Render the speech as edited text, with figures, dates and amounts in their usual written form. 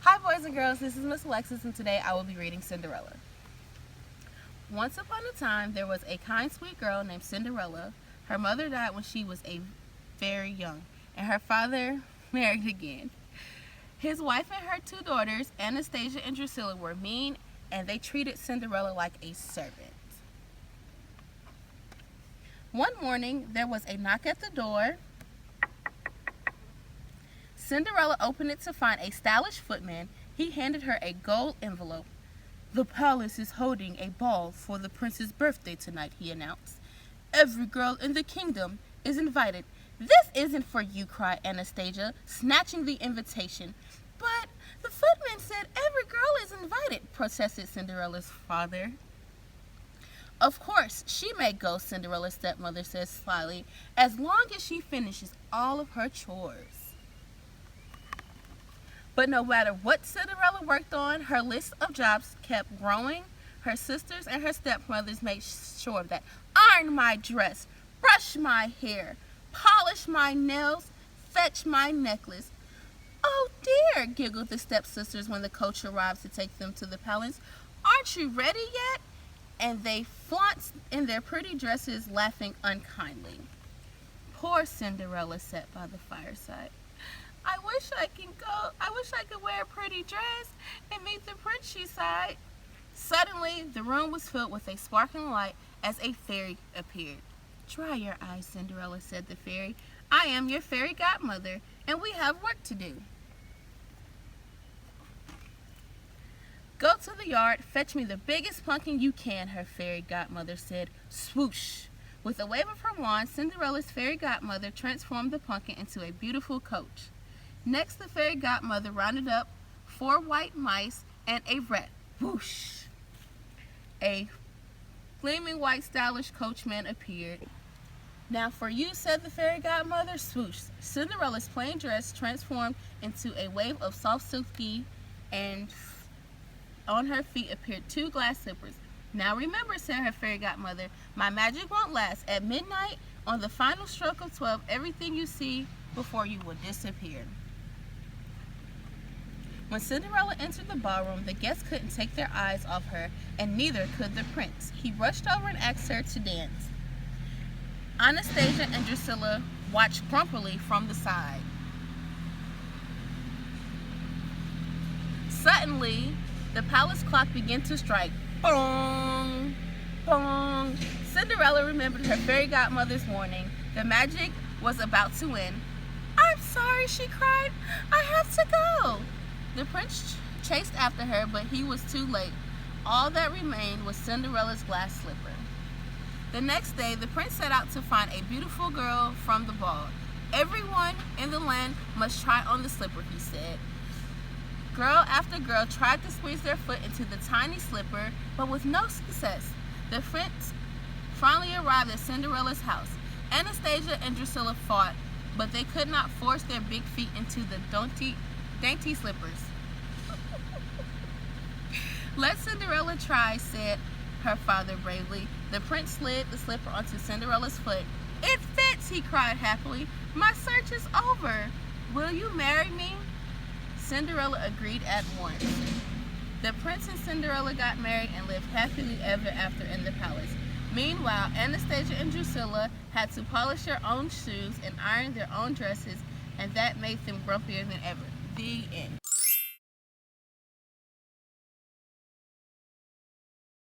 Hi boys and girls, this is Miss Alexis and today I will be reading Cinderella. Once upon a time there was a kind sweet girl named Cinderella. Her mother died when she was very young and her father married again. His wife and her two daughters, Anastasia and Drusilla, were mean and they treated Cinderella like a servant. One morning there was a knock at the door. Cinderella opened it to find a stylish footman. He handed her a gold envelope. "The palace is holding a ball for the prince's birthday tonight," he announced. "Every girl in the kingdom is invited." "This isn't for you," cried Anastasia, snatching the invitation. "But the footman said every girl is invited," protested Cinderella's father. "Of course, she may go," Cinderella's stepmother said slyly, "as long as she finishes all of her chores." But no matter what Cinderella worked on, her list of jobs kept growing. Her sisters and her stepmothers made sure that iron my dress, brush my hair, polish my nails, fetch my necklace. "Oh dear," giggled the stepsisters when the coach arrived to take them to the palace. "Aren't you ready yet?" And they flounced in their pretty dresses, laughing unkindly. Poor Cinderella sat by the fireside. I wish I could wear a pretty dress and meet the prince," she sighed. Suddenly, the room was filled with a sparkling light as a fairy appeared. "Dry your eyes, Cinderella," said the fairy. "I am your fairy godmother, and we have work to do." "Go to the yard, fetch me the biggest pumpkin you can," her fairy godmother said. Swoosh! With a wave of her wand, Cinderella's fairy godmother transformed the pumpkin into a beautiful coach. Next, the fairy godmother rounded up 4 white mice and a rat. Whoosh! A gleaming white stylish coachman appeared. "Now for you," said the fairy godmother. Swoosh! Cinderella's plain dress transformed into a wave of soft silky, and on her feet appeared 2 glass slippers. "Now remember," said her fairy godmother, "my magic won't last. At midnight, on the final stroke of 12, everything you see before you will disappear." When Cinderella entered the ballroom, the guests couldn't take their eyes off her, and neither could the prince. He rushed over and asked her to dance. Anastasia and Drusilla watched grumpily from the side. Suddenly, the palace clock began to strike. Boom! Boom! Cinderella remembered her fairy godmother's warning. The magic was about to end. "I'm sorry," she cried. "I have to go." The prince chased after her, but he was too late. All that remained was Cinderella's glass slipper. The next day, the prince set out to find a beautiful girl from the ball. "Everyone in the land must try on the slipper," he said. Girl after girl tried to squeeze their foot into the tiny slipper, but with no success. The prince finally arrived at Cinderella's house. Anastasia and Drusilla fought, but they could not force their big feet into the dainty slippers. "Let Cinderella try," said her father bravely. The prince slid the slipper onto Cinderella's foot. "It fits," he cried happily. "My search is over. Will you marry me?" Cinderella agreed at once. The prince and Cinderella got married and lived happily ever after in the palace. Meanwhile, Anastasia and Drusilla had to polish their own shoes and iron their own dresses, and that made them grumpier than ever. The end.